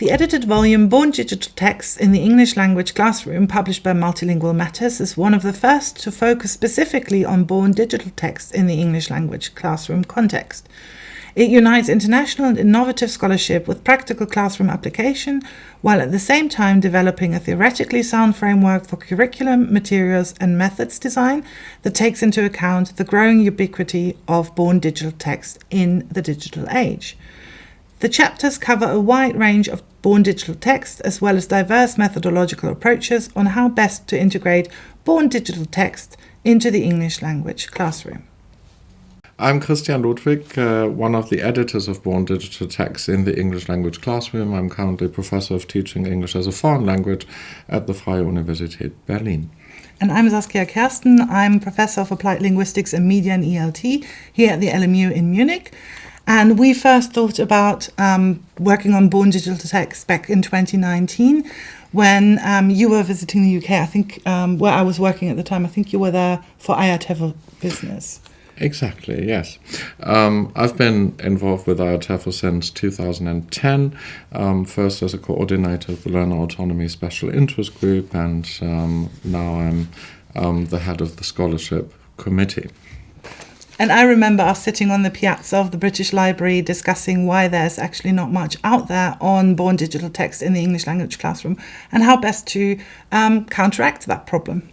The edited volume Born Digital Texts in the English Language Classroom, published by Multilingual Matters, is one of the first to focus specifically on born digital texts in the English Language Classroom context. It unites international and innovative scholarship with practical classroom application, while at the same time developing a theoretically sound framework for curriculum, materials, and methods design that takes into account the growing ubiquity of born digital text in the digital age. The chapters cover a wide range of born digital text, as well as diverse methodological approaches on how best to integrate born digital text into the English language classroom. I'm Kersten Ludwig, one of the editors of Born Digital Text in the English Language Classroom. I'm currently Professor of Teaching English as a Foreign Language at the Freie Universität Berlin. And I'm Saskia Kersten. I'm Professor of Applied Linguistics and Media and ELT here at the LMU in Munich. And we first thought about working on Born Digital Text back in 2019 when you were visiting the UK, I think, where I was working at the time. I think you were there for IATEFL business. Exactly, yes. I've been involved with IATEFL since 2010, first as a coordinator of the Learner Autonomy Special Interest Group, and now I'm the head of the Scholarship Committee. And I remember us sitting on the piazza of the British Library discussing why there's actually not much out there on born digital text in the English language classroom and how best to counteract that problem.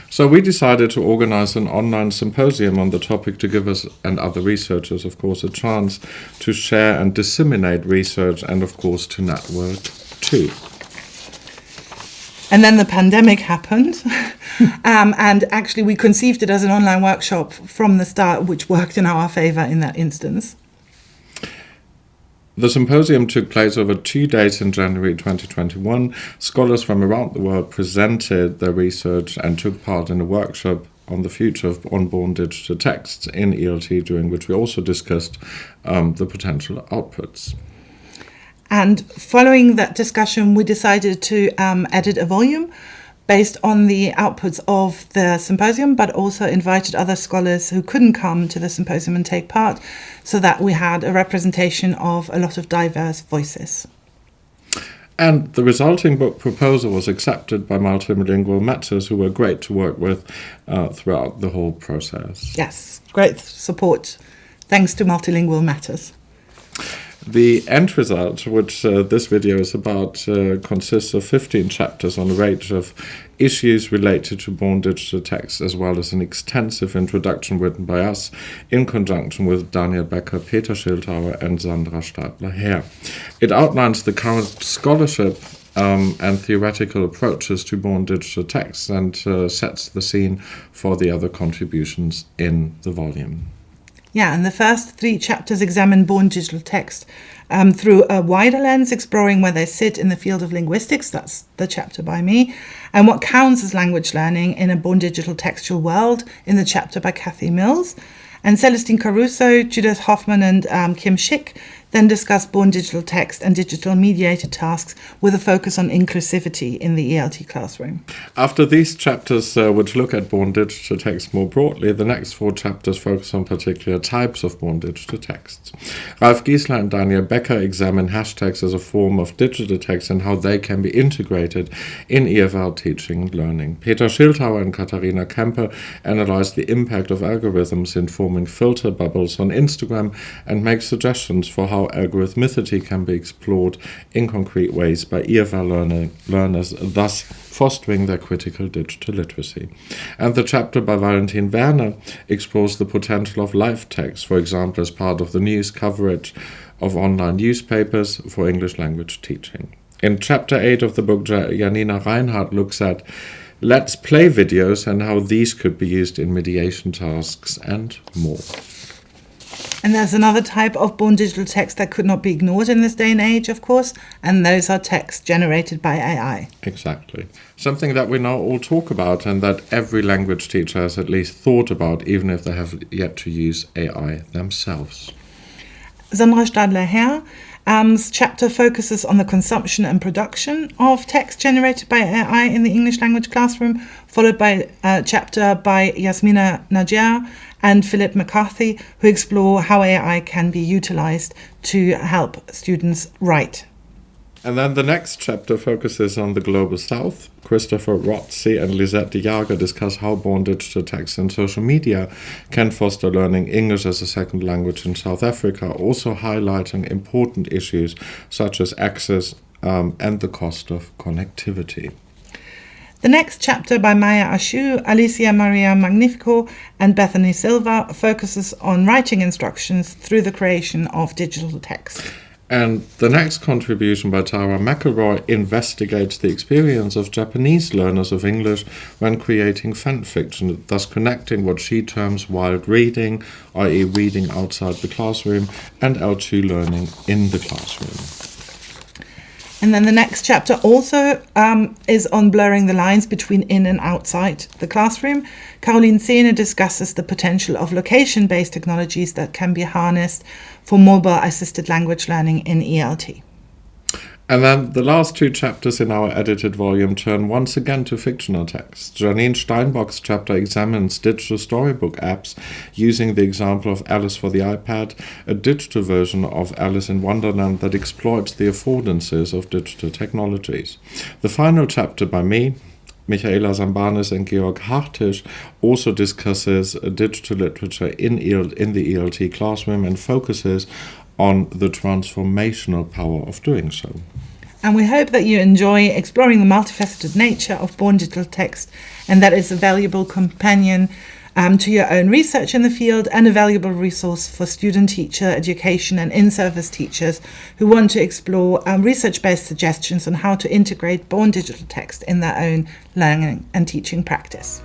So we decided to organize an online symposium on the topic to give us and other researchers, of course, a chance to share and disseminate research and, of course, to network too. And then the pandemic happened, and actually we conceived it as an online workshop from the start, which worked in our favor in that instance. The symposium took place over 2 days in January 2021. Scholars from around the world presented their research and took part in a workshop on the future of unborn digital texts in ELT, during which we also discussed the potential outputs. And following that discussion, we decided to edit a volume based on the outputs of the symposium, but also invited other scholars who couldn't come to the symposium and take part, so that we had a representation of a lot of diverse voices. And the resulting book proposal was accepted by Multilingual Matters, who were great to work with throughout the whole process. Yes, great support. Thanks to Multilingual Matters. The end result, which this video is about, consists of 15 chapters on a range of issues related to born digital text, as well as an extensive introduction written by us in conjunction with Daniel Becker, Peter Schildhauer, and Sandra Stadler-Herr. It outlines the current scholarship and theoretical approaches to born digital texts and sets the scene for the other contributions in the volume. Yeah, and the first 3 chapters examine born digital text through a wider lens, exploring where they sit in the field of linguistics. That's the chapter by me. And what counts as language learning in a born digital textual world in the chapter by Kathy Mills. And Celestine Caruso, Judith Hoffman, and Kim Schick then discuss born digital text and digital mediated tasks with a focus on inclusivity in the ELT classroom. After these chapters, which look at born digital text more broadly, the next 4 chapters focus on particular types of born digital texts. Ralf Giesler and Daniel Becker examine hashtags as a form of digital text and how they can be integrated in EFL teaching and learning. Peter Schildhauer and Katharina Kemper analyze the impact of algorithms in forming filter bubbles on Instagram and make suggestions for how algorithmicity can be explored in concrete ways by EFL learners, thus fostering their critical digital literacy. And the chapter by Valentin Werner explores the potential of live text, for example, as part of the news coverage of online newspapers for English language teaching. In chapter 8 of the book, Janina Reinhardt looks at Let's Play videos and how these could be used in mediation tasks and more. And there's another type of born digital text that could not be ignored in this day and age, of course, and those are texts generated by AI. Exactly. Something that we now all talk about and that every language teacher has at least thought about, even if they have yet to use AI themselves. Sandra Stadler-Herr chapter focuses on the consumption and production of text generated by AI in the English language classroom, followed by a chapter by Yasmina Najjar and Philip McCarthy, who explore how AI can be utilized to help students write. And then the next chapter focuses on the Global South. Christopher Rotzi and Lisette de Jager discuss how born digital text and social media can foster learning English as a second language in South Africa, also highlighting important issues such as access and the cost of connectivity. The next chapter by Maya Ashu, Alicia Maria Magnifico and Bethany Silva focuses on writing instructions through the creation of digital text. And the next contribution by Tara McElroy investigates the experience of Japanese learners of English when creating fan fiction, thus connecting what she terms wild reading, i.e. reading outside the classroom, and L2 learning in the classroom. And then the next chapter also is on blurring the lines between in and outside the classroom. Caroline Sehne discusses the potential of location-based technologies that can be harnessed for mobile-assisted language learning in ELT. And then the last two chapters in our edited volume turn once again to fictional text. Janine Steinbock's chapter examines digital storybook apps using the example of Alice for the iPad, a digital version of Alice in Wonderland that exploits the affordances of digital technologies. The final chapter by me, Michaela Zambanis and Georg Hartisch, also discusses digital literature in the ELT classroom and focuses on the transformational power of doing so. And we hope that you enjoy exploring the multifaceted nature of born digital text and that it's a valuable companion to your own research in the field and a valuable resource for student, teacher, education and in-service teachers who want to explore research-based suggestions on how to integrate born digital text in their own learning and teaching practice.